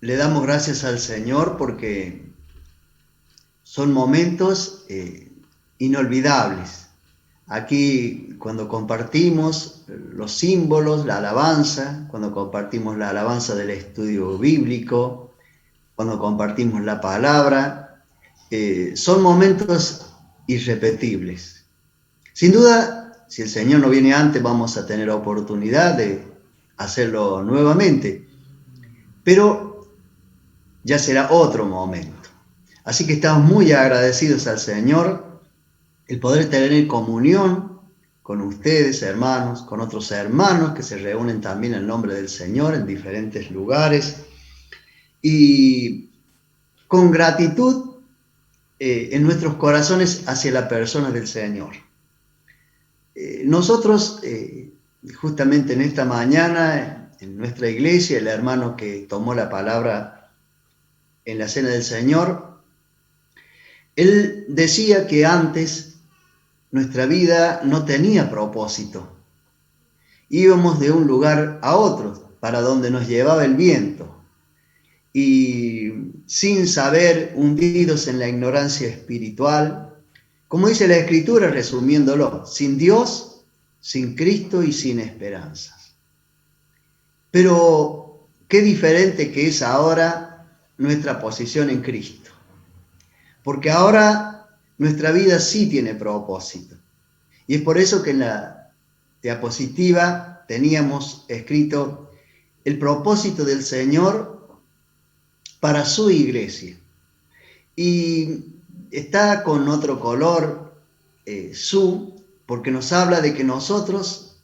Le damos gracias al Señor porque son momentos inolvidables. Aquí cuando compartimos los símbolos, la alabanza, cuando compartimos la alabanza del estudio bíblico, cuando compartimos la palabra, son momentos irrepetibles. Sin duda, si el Señor no viene antes, vamos a tener oportunidad de hacerlo nuevamente, pero ya será otro momento. Así que estamos muy agradecidos al Señor el poder tener comunión con ustedes, hermanos, con otros hermanos que se reúnen también en nombre del Señor en diferentes lugares y con gratitud en nuestros corazones hacia la persona del Señor. Nosotros, justamente en esta mañana, en nuestra iglesia, el hermano que tomó la palabra en la cena del Señor, él decía que antes nuestra vida no tenía propósito. Íbamos de un lugar a otro, para donde nos llevaba el viento. Y sin saber, hundidos en la ignorancia espiritual, como dice la Escritura, resumiéndolo, sin Dios, sin Cristo y sin esperanzas. Pero qué diferente que es ahora nuestra posición en Cristo. Porque ahora nuestra vida sí tiene propósito. Y es por eso que en la diapositiva teníamos escrito el propósito del Señor para su iglesia. Y está con otro color, porque nos habla de que nosotros,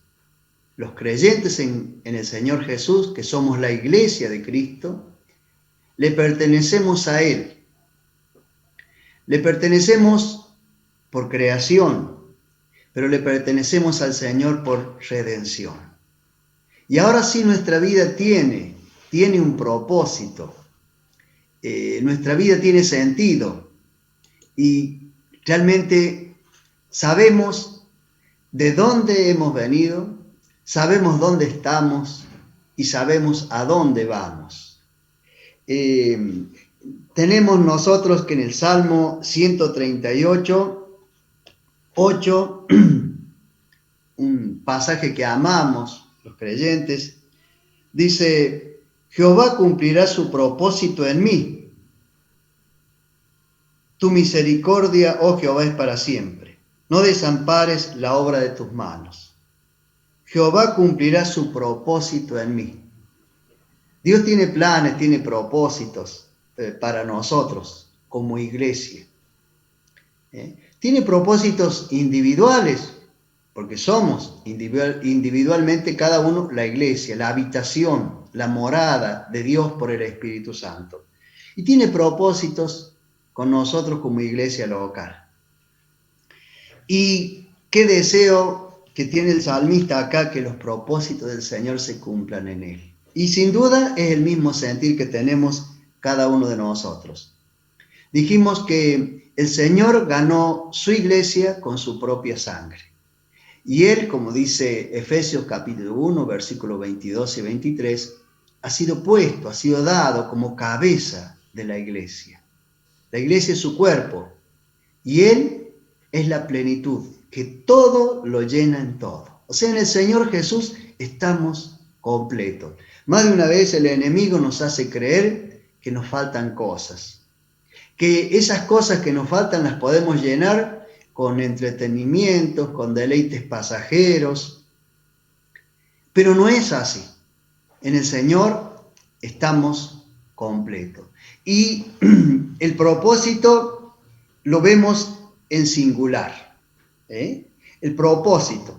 los creyentes en el Señor Jesús, que somos la iglesia de Cristo, le pertenecemos a Él. Le pertenecemos por creación, pero le pertenecemos al Señor por redención. Y ahora sí nuestra vida tiene un propósito. Nuestra vida tiene sentido. Y realmente sabemos de dónde hemos venido, sabemos dónde estamos y sabemos a dónde vamos. Tenemos nosotros que en el Salmo 138, 8, un pasaje que amamos los creyentes, dice: Jehová cumplirá su propósito en mí. Tu misericordia, oh Jehová, es para siempre. No desampares la obra de tus manos. Jehová cumplirá su propósito en mí. Dios tiene planes, tiene propósitos para nosotros como iglesia. Tiene propósitos individuales, porque somos individualmente cada uno la iglesia, la habitación, la morada de Dios por el Espíritu Santo. Y tiene propósitos con nosotros como iglesia local. Y qué deseo que tiene el salmista acá, que los propósitos del Señor se cumplan en él. Y sin duda es el mismo sentir que tenemos cada uno de nosotros. Dijimos que el Señor ganó su iglesia con su propia sangre. Y Él, como dice Efesios capítulo 1, versículos 22 y 23, ha sido puesto, ha sido dado como cabeza de la iglesia. La iglesia es su cuerpo y Él es la plenitud, que todo lo llena en todo. O sea, en el Señor Jesús estamos completos. Más de una vez el enemigo nos hace creer que nos faltan cosas, que esas cosas que nos faltan las podemos llenar con entretenimientos, con deleites pasajeros, pero no es así. En el Señor estamos completos. Y el propósito lo vemos en singular. El propósito.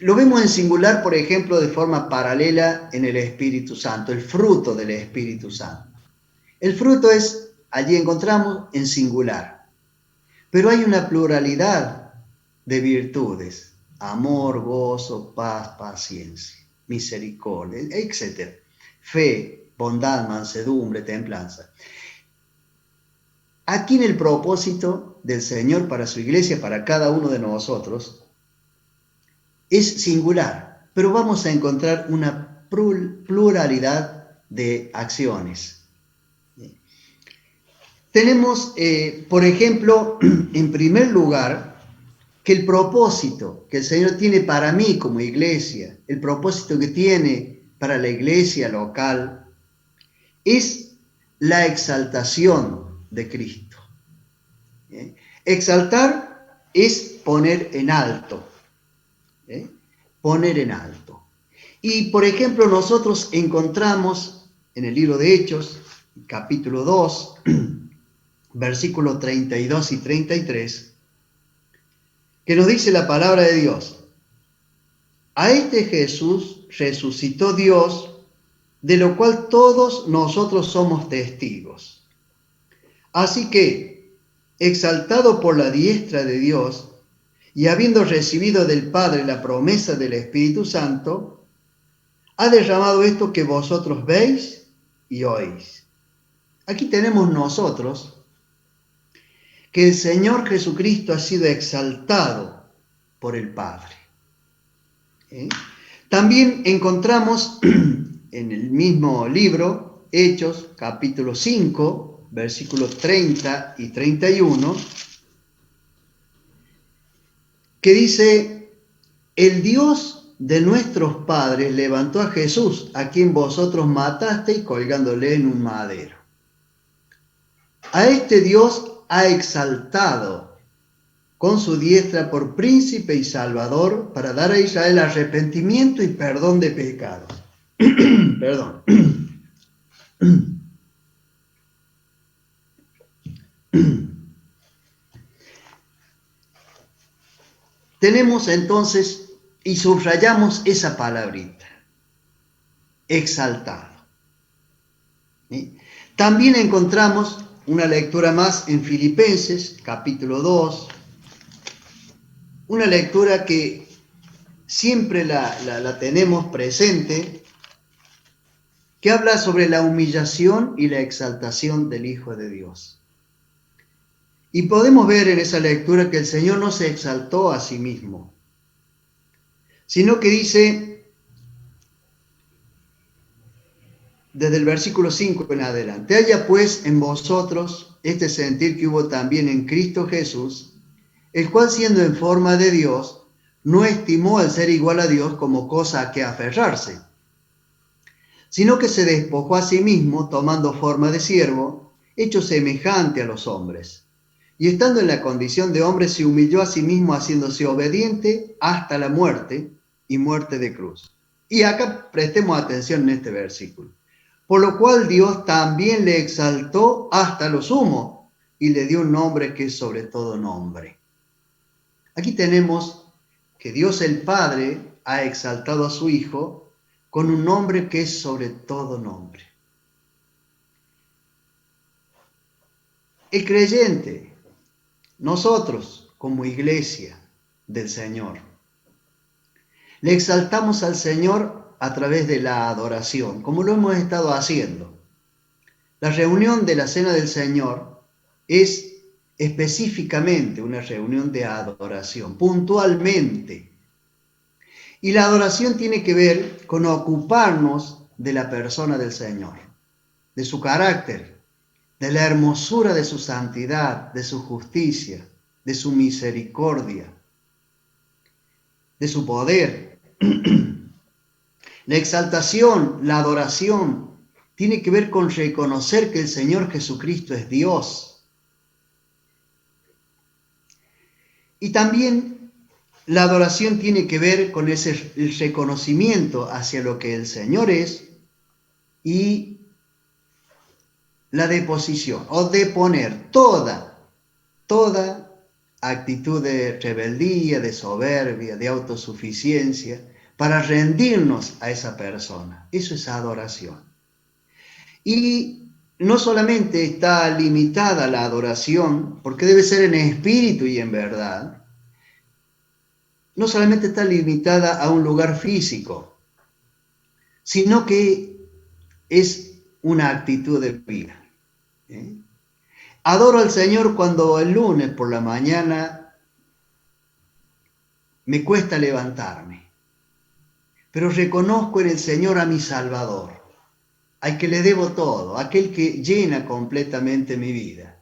Lo vemos en singular, por ejemplo, de forma paralela en el Espíritu Santo, el fruto del Espíritu Santo. El fruto es, allí encontramos, en singular. Pero hay una pluralidad de virtudes: amor, gozo, paz, paciencia, misericordia, etc. Fe, bondad, mansedumbre, templanza. aquí en el propósito del Señor para su iglesia, para cada uno de nosotros, es singular, pero vamos a encontrar una pluralidad de acciones. Tenemos, por ejemplo, en primer lugar, que el propósito que el Señor tiene para mí como iglesia, el propósito que tiene para la iglesia local, es la exaltación de Cristo. Exaltar es poner en alto. Poner en alto. Y, por ejemplo, nosotros encontramos en el libro de Hechos, capítulo 2, versículos 32 y 33, que nos dice la palabra de Dios: a este Jesús resucitó Dios, de lo cual todos nosotros somos testigos. Así que, exaltado por la diestra de Dios, y habiendo recibido del Padre la promesa del Espíritu Santo, ha derramado esto que vosotros veis y oís. Aquí tenemos nosotros que el Señor Jesucristo ha sido exaltado por el Padre. También encontramos en el mismo libro, Hechos, capítulo 5, versículos 30 y 31, que dice: el Dios de nuestros padres levantó a Jesús, a quien vosotros matasteis colgándole en un madero. A este Dios ha exaltado con su diestra por príncipe y salvador, para dar a Israel arrepentimiento y perdón de pecados. Perdón. Tenemos entonces, y subrayamos esa palabrita, exaltado. ¿Sí? También encontramos una lectura más en Filipenses, capítulo 2, una lectura que siempre la tenemos presente, que habla sobre la humillación y la exaltación del Hijo de Dios. Y podemos ver en esa lectura que el Señor no se exaltó a sí mismo, sino que dice, desde el versículo 5 en adelante: haya pues en vosotros este sentir que hubo también en Cristo Jesús, el cual, siendo en forma de Dios, no estimó el ser igual a Dios como cosa a que aferrarse, sino que se despojó a sí mismo, tomando forma de siervo, hecho semejante a los hombres. Y estando en la condición de hombre, se humilló a sí mismo, haciéndose obediente hasta la muerte, y muerte de cruz. Y acá prestemos atención en este versículo. Por lo cual Dios también le exaltó hasta lo sumo, y le dio un nombre que es sobre todo nombre. Aquí tenemos que Dios el Padre ha exaltado a su Hijo con un nombre que es sobre todo nombre. El creyente, nosotros como iglesia del Señor, le exaltamos al Señor a través de la adoración, como lo hemos estado haciendo. La reunión de la Cena del Señor es específicamente una reunión de adoración, puntualmente. Y la adoración tiene que ver con ocuparnos de la persona del Señor, de su carácter, de la hermosura de su santidad, de su justicia, de su misericordia, de su poder. La exaltación, la adoración, tiene que ver con reconocer que el Señor Jesucristo es Dios. Y también la adoración tiene que ver con el reconocimiento hacia lo que el Señor es y la deposición o deponer toda actitud de rebeldía, de soberbia, de autosuficiencia, para rendirnos a esa persona. Eso es adoración. Y no solamente está limitada la adoración, porque debe ser en espíritu y en verdad, no solamente está limitada a un lugar físico, sino que es una actitud de vida. Adoro al Señor cuando el lunes por la mañana me cuesta levantarme, pero reconozco en el Señor a mi Salvador, al que le debo todo, aquel que llena completamente mi vida.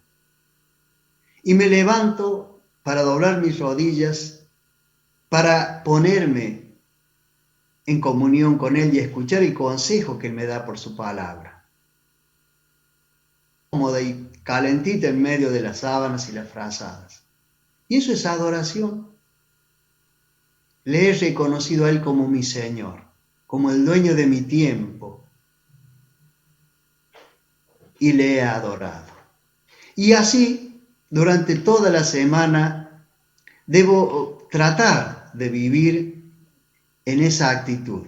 Y me levanto para doblar mis rodillas, para ponerme en comunión con Él y escuchar el consejo que Él me da por su palabra. Cómoda y calentita en medio de las sábanas y las frazadas. Y eso es adoración. Le he reconocido a Él como mi Señor, como el dueño de mi tiempo, y le he adorado. Y así, durante toda la semana, debo tratar de vivir en esa actitud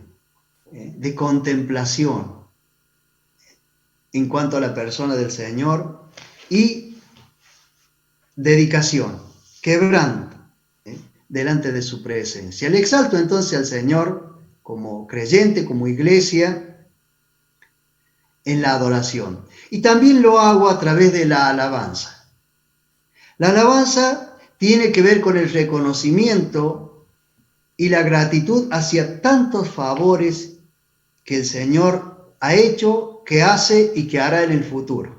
de contemplación en cuanto a la persona del Señor y dedicación, quebranto delante de su presencia. Le exalto entonces al Señor como creyente, como iglesia, en la adoración. Y también lo hago a través de la alabanza. La alabanza tiene que ver con el reconocimiento y la gratitud hacia tantos favores que el Señor ha hecho, que hace y que hará en el futuro.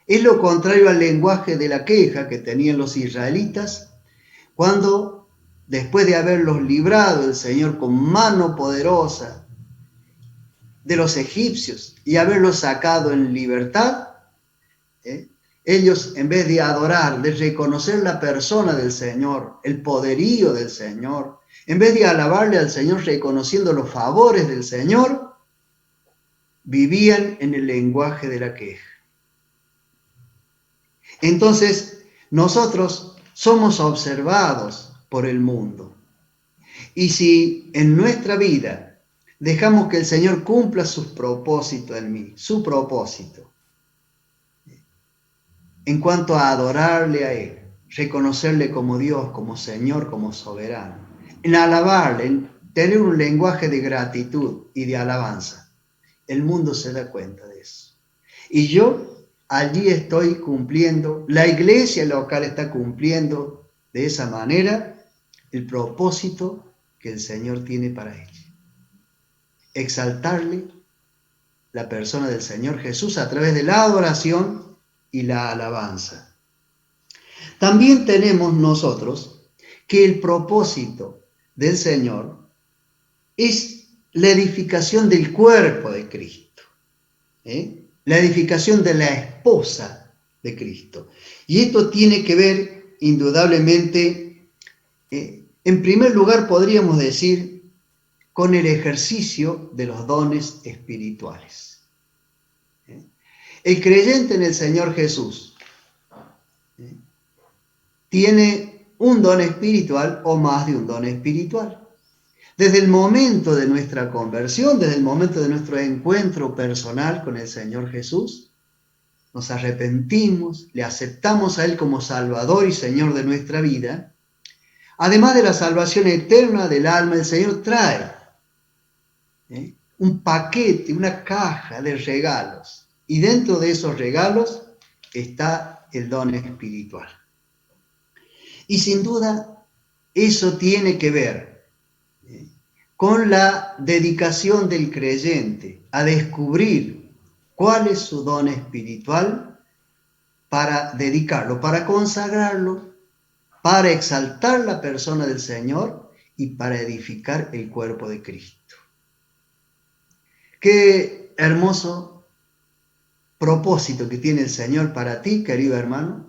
Es lo contrario al lenguaje de la queja que tenían los israelitas cuando, después de haberlos librado el Señor con mano poderosa de los egipcios y haberlos sacado en libertad, ellos, en vez de adorar, de reconocer la persona del Señor, el poderío del Señor, en vez de alabarle al Señor reconociendo los favores del Señor, vivían en el lenguaje de la queja. Entonces, nosotros somos observados por el mundo. Y si en nuestra vida dejamos que el Señor cumpla sus propósitos en mí, su propósito, en cuanto a adorarle a Él, reconocerle como Dios, como Señor, como soberano, en alabarle, en tener un lenguaje de gratitud y de alabanza, el mundo se da cuenta de eso. Y yo allí estoy cumpliendo, la iglesia local está cumpliendo de esa manera el propósito que el Señor tiene para ella. Exaltarle la persona del Señor Jesús a través de la adoración y la alabanza. También tenemos nosotros que el propósito del Señor es la edificación del cuerpo de Cristo, la edificación de la esposa de Cristo. Y esto tiene que ver indudablemente, en primer lugar podríamos decir, con el ejercicio de los dones espirituales. El creyente en el Señor Jesús tiene un don espiritual o más de un don espiritual. Desde el momento de nuestra conversión, desde el momento de nuestro encuentro personal con el Señor Jesús, nos arrepentimos, le aceptamos a Él como Salvador y Señor de nuestra vida. Además de la salvación eterna del alma, el Señor trae un paquete, una caja de regalos. Y dentro de esos regalos está el don espiritual. Y sin duda, eso tiene que ver con la dedicación del creyente a descubrir cuál es su don espiritual para dedicarlo, para consagrarlo, para exaltar la persona del Señor y para edificar el cuerpo de Cristo. Qué hermoso propósito que tiene el Señor para ti, querido hermano,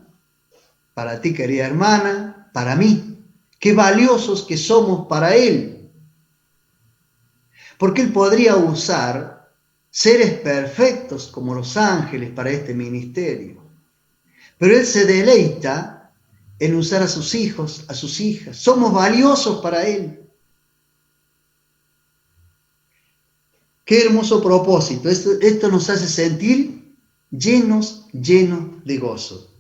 para ti, querida hermana, para mí. Qué valiosos que somos para Él. Porque Él podría usar seres perfectos como los ángeles para este ministerio. Pero Él se deleita en usar a sus hijos, a sus hijas. Somos valiosos para Él. Qué hermoso propósito. Esto nos hace sentir llenos de gozo.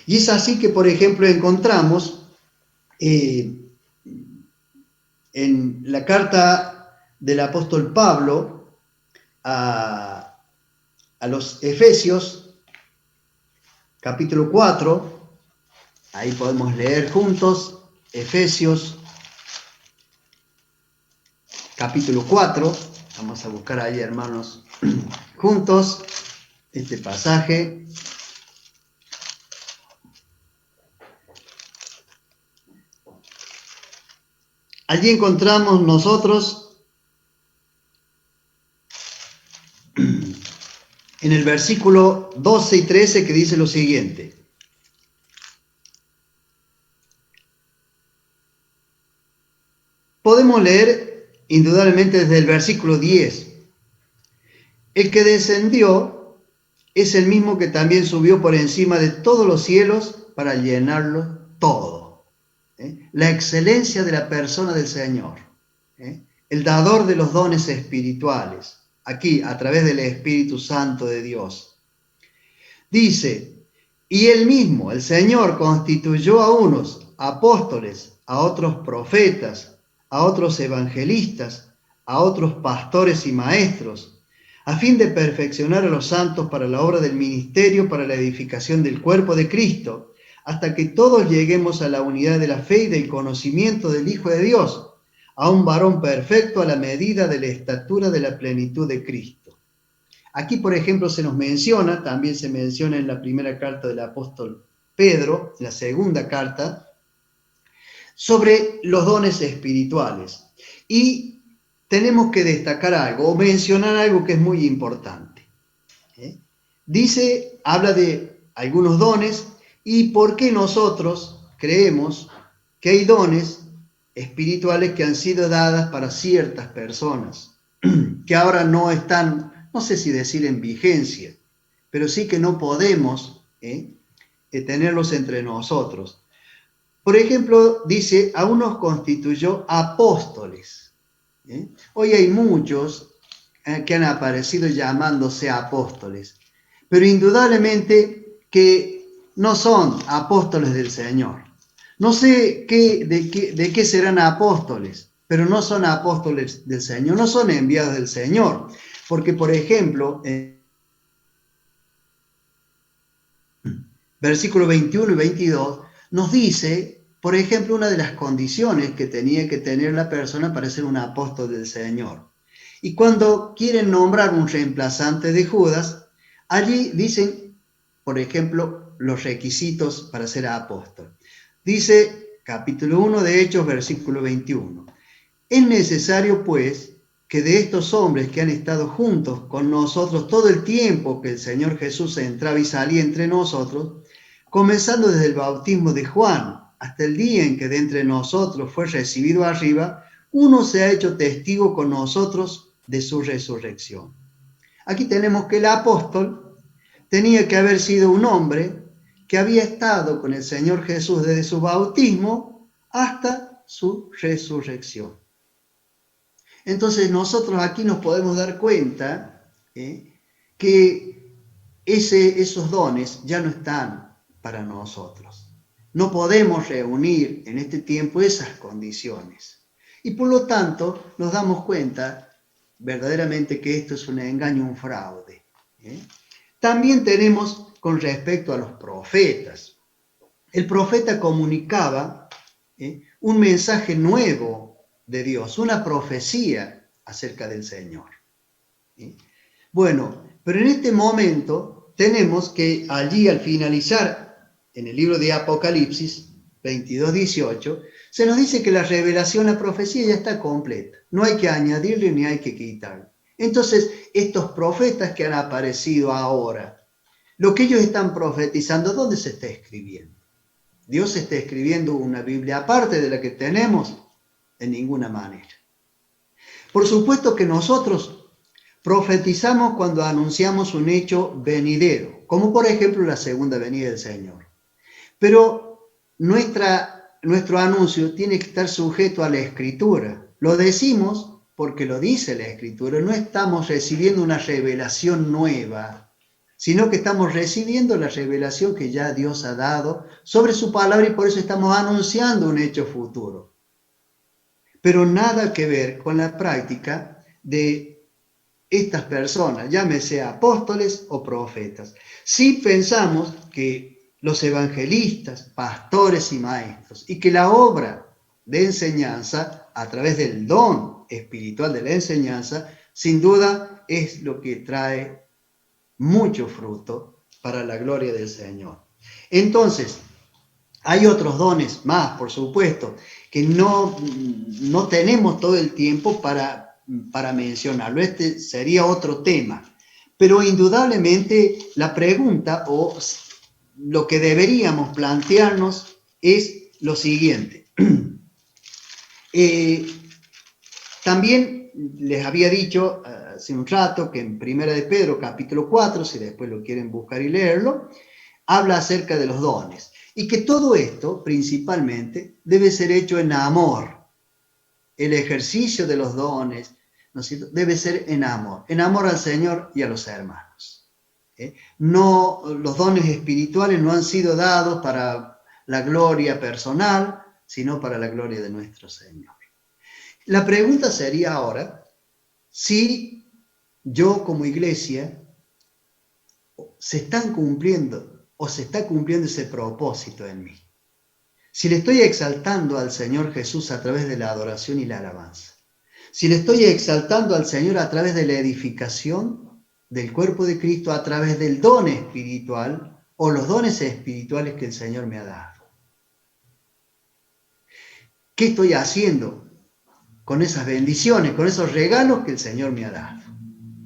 Y es así que, por ejemplo, encontramos en la carta del apóstol Pablo a los Efesios, capítulo 4, ahí podemos leer juntos, Efesios, capítulo 4, vamos a buscar ahí, hermanos, juntos, este pasaje. Allí encontramos nosotros en el versículo 12 y 13 que dice lo siguiente. Podemos leer indudablemente desde el versículo 10. El que descendió es el mismo que también subió por encima de todos los cielos para llenarlo todo. La excelencia de la persona del Señor, el dador de los dones espirituales, aquí a través del Espíritu Santo de Dios. Dice, y él mismo, el Señor, constituyó a unos apóstoles, a otros profetas, a otros evangelistas, a otros pastores y maestros, a fin de perfeccionar a los santos para la obra del ministerio, para la edificación del cuerpo de Cristo, hasta que todos lleguemos a la unidad de la fe y del conocimiento del Hijo de Dios, a un varón perfecto a la medida de la estatura de la plenitud de Cristo. Aquí, por ejemplo, se nos menciona, también se menciona en la primera carta del apóstol Pedro, la segunda carta, sobre los dones espirituales. Y tenemos que destacar algo, o mencionar algo que es muy importante. Dice, habla de algunos dones, y por qué nosotros creemos que hay dones espirituales que han sido dadas para ciertas personas, que ahora no están, no sé si decir en vigencia, pero sí que no podemos tenerlos entre nosotros. Por ejemplo, dice, a unos constituyó apóstoles. Hoy hay muchos que han aparecido llamándose apóstoles, pero indudablemente que no son apóstoles del Señor. No sé de qué serán apóstoles, pero no son apóstoles del Señor, no son enviados del Señor. Porque, por ejemplo, versículos 21 y 22 nos dice, por ejemplo, una de las condiciones que tenía que tener la persona para ser un apóstol del Señor. Y cuando quieren nombrar un reemplazante de Judas, allí dicen, por ejemplo, los requisitos para ser apóstol. Dice, capítulo 1 de Hechos, versículo 21. Es necesario, pues, que de estos hombres que han estado juntos con nosotros todo el tiempo que el Señor Jesús entraba y salía entre nosotros, comenzando desde el bautismo de Juan hasta el día en que de entre nosotros fue recibido arriba, uno se ha hecho testigo con nosotros de su resurrección. Aquí tenemos que el apóstol tenía que haber sido un hombre que había estado con el Señor Jesús desde su bautismo hasta su resurrección. Entonces nosotros aquí nos podemos dar cuenta que esos dones ya no están para nosotros. No podemos reunir en este tiempo esas condiciones. Y por lo tanto nos damos cuenta verdaderamente que esto es un engaño, un fraude. También tenemos con respecto a los profetas. El profeta comunicaba un mensaje nuevo de Dios, una profecía acerca del Señor. Bueno, pero en este momento tenemos que allí al finalizar en el libro de Apocalipsis 22:18, se nos dice que la revelación, la profecía ya está completa. No hay que añadirle ni hay que quitarle. Entonces, estos profetas que han aparecido ahora, lo que ellos están profetizando, ¿dónde se está escribiendo? ¿Dios está escribiendo una Biblia aparte de la que tenemos? De ninguna manera. Por supuesto que nosotros profetizamos cuando anunciamos un hecho venidero, como por ejemplo la segunda venida del Señor. Pero nuestro anuncio tiene que estar sujeto a la Escritura. Lo decimos porque lo dice la Escritura. No estamos recibiendo una revelación nueva, sino que estamos recibiendo la revelación que ya Dios ha dado sobre su palabra y por eso estamos anunciando un hecho futuro. Pero nada que ver con la práctica de estas personas, llámese apóstoles o profetas. Sí pensamos que los evangelistas, pastores y maestros, y que la obra de enseñanza, a través del don espiritual de la enseñanza, sin duda es lo que trae mucho fruto para la gloria del Señor. Entonces, hay otros dones más, por supuesto, que no tenemos todo el tiempo para mencionarlo. Este sería otro tema. Pero indudablemente la pregunta o lo que deberíamos plantearnos es lo siguiente. También les había dicho hace un rato que en Primera de Pedro, capítulo 4, si después lo quieren buscar y leerlo, habla acerca de los dones. Y que todo esto, principalmente, debe ser hecho en amor. El ejercicio de los dones, ¿no es cierto?, debe ser en amor al Señor y a los hermanos. No, los dones espirituales no han sido dados para la gloria personal, sino para la gloria de nuestro Señor. La pregunta sería ahora, si yo como iglesia se están cumpliendo o se está cumpliendo ese propósito en mí. Si le estoy exaltando al Señor Jesús a través de la adoración y la alabanza. Si le estoy exaltando al Señor a través de la edificación del cuerpo de Cristo, a través del don espiritual o los dones espirituales que el Señor me ha dado. ¿Qué estoy haciendo con esas bendiciones, con esos regalos que el Señor me ha dado?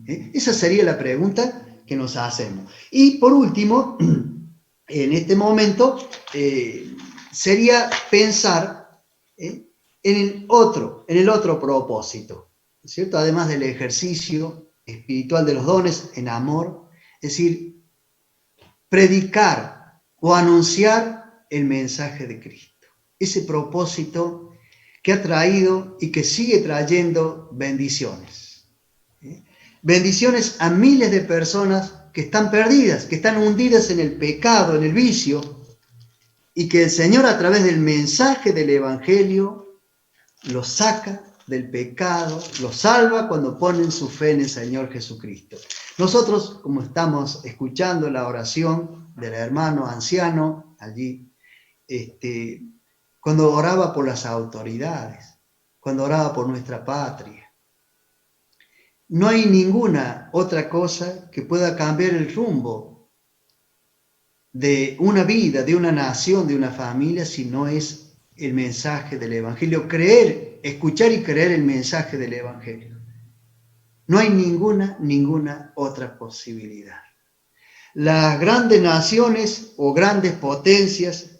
Esa sería la pregunta que nos hacemos. Y por último, en este momento, sería pensar en el otro propósito, ¿cierto? Además del ejercicio espiritual de los dones en amor, es decir, predicar o anunciar el mensaje de Cristo. Ese propósito que ha traído y que sigue trayendo bendiciones. Bendiciones a miles de personas que están perdidas, que están hundidas en el pecado, en el vicio, y que el Señor a través del mensaje del Evangelio los saca del pecado, los salva cuando ponen su fe en el Señor Jesucristo. Nosotros, como estamos escuchando la oración del hermano anciano allí, cuando oraba por las autoridades, cuando oraba por nuestra patria, no hay ninguna otra cosa que pueda cambiar el rumbo de una vida, de una nación, de una familia, si no es el mensaje del Evangelio. Creer, escuchar y creer el mensaje del Evangelio. No hay ninguna otra posibilidad. Las grandes naciones o grandes potencias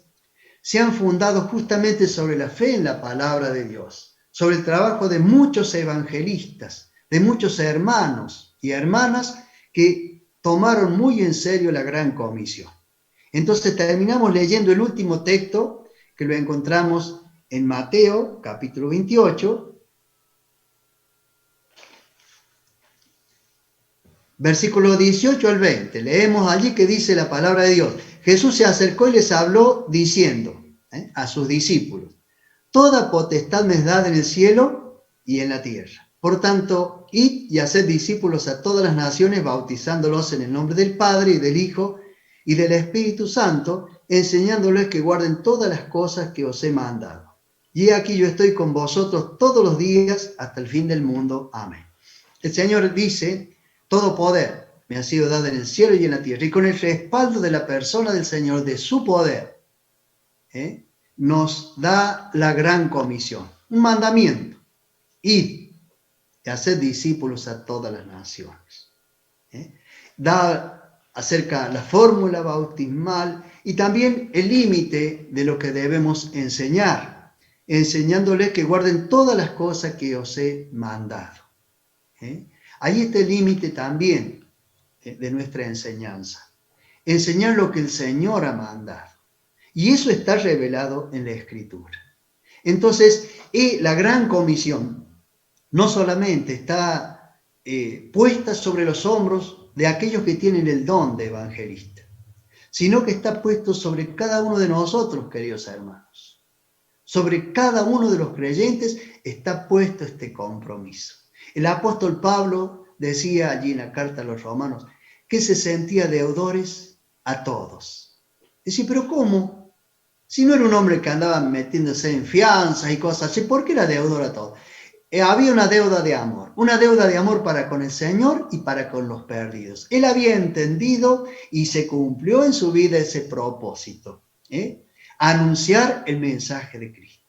se han fundado justamente sobre la fe en la palabra de Dios, sobre el trabajo de muchos evangelistas, de muchos hermanos y hermanas que tomaron muy en serio la gran comisión. Entonces terminamos leyendo el último texto, que lo encontramos en Mateo, capítulo 28, versículo 18 al 20. Leemos allí que dice la palabra de Dios. Jesús se acercó y les habló diciendo a sus discípulos: toda potestad me es dada en el cielo y en la tierra. Por tanto, id y haced discípulos a todas las naciones, bautizándolos en el nombre del Padre y del Hijo y del Espíritu Santo, enseñándoles que guarden todas las cosas que os he mandado. Y aquí yo estoy con vosotros todos los días hasta el fin del mundo. Amén. El Señor dice: todo poder me ha sido dado en el cielo y en la tierra. Y con el respaldo de la persona del Señor, de su poder, nos da la gran comisión, un mandamiento: id y hacer discípulos a todas las naciones. Da acerca la fórmula bautismal y también el límite de lo que debemos enseñar, enseñándoles que guarden todas las cosas que os he mandado. Ahí está el límite también de nuestra enseñanza. Enseñar lo que el Señor ha mandado. Y eso está revelado en la Escritura. Entonces, la gran comisión no solamente está puesta sobre los hombros de aquellos que tienen el don de evangelista, sino que está puesto sobre cada uno de nosotros, queridos hermanos. Sobre cada uno de los creyentes está puesto este compromiso. El apóstol Pablo decía allí en la carta a los romanos que se sentía deudores a todos. Decís, pero ¿cómo? Si no era un hombre que andaba metiéndose en fianzas y cosas así, ¿por qué era deudor a todo? Había una deuda de amor para con el Señor y para con los perdidos. Él había entendido y se cumplió en su vida ese propósito, anunciar el mensaje de Cristo.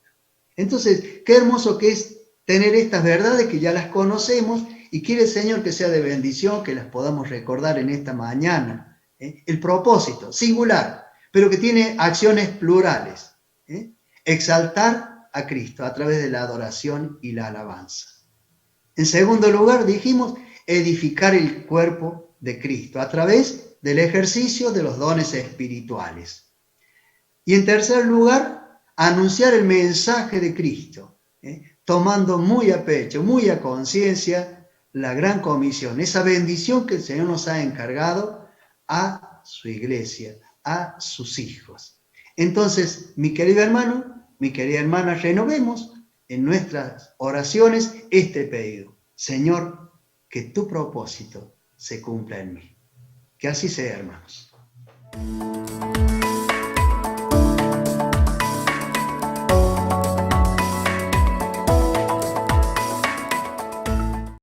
Entonces, qué hermoso que es tener estas verdades que ya las conocemos y quiere el Señor que sea de bendición, que las podamos recordar en esta mañana. El propósito, singular, pero que tiene acciones plurales. Exaltar a Cristo a través de la adoración y la alabanza. En segundo lugar, dijimos, edificar el cuerpo de Cristo a través del ejercicio de los dones espirituales. Y en tercer lugar, anunciar el mensaje de Cristo, tomando muy a pecho, muy a conciencia la gran comisión, esa bendición que el Señor nos ha encargado a su iglesia, a sus hijos. Entonces, mi querido hermano, mi querida hermana, renovemos en nuestras oraciones este pedido. Señor, que tu propósito se cumpla en mí. Que así sea, hermanos.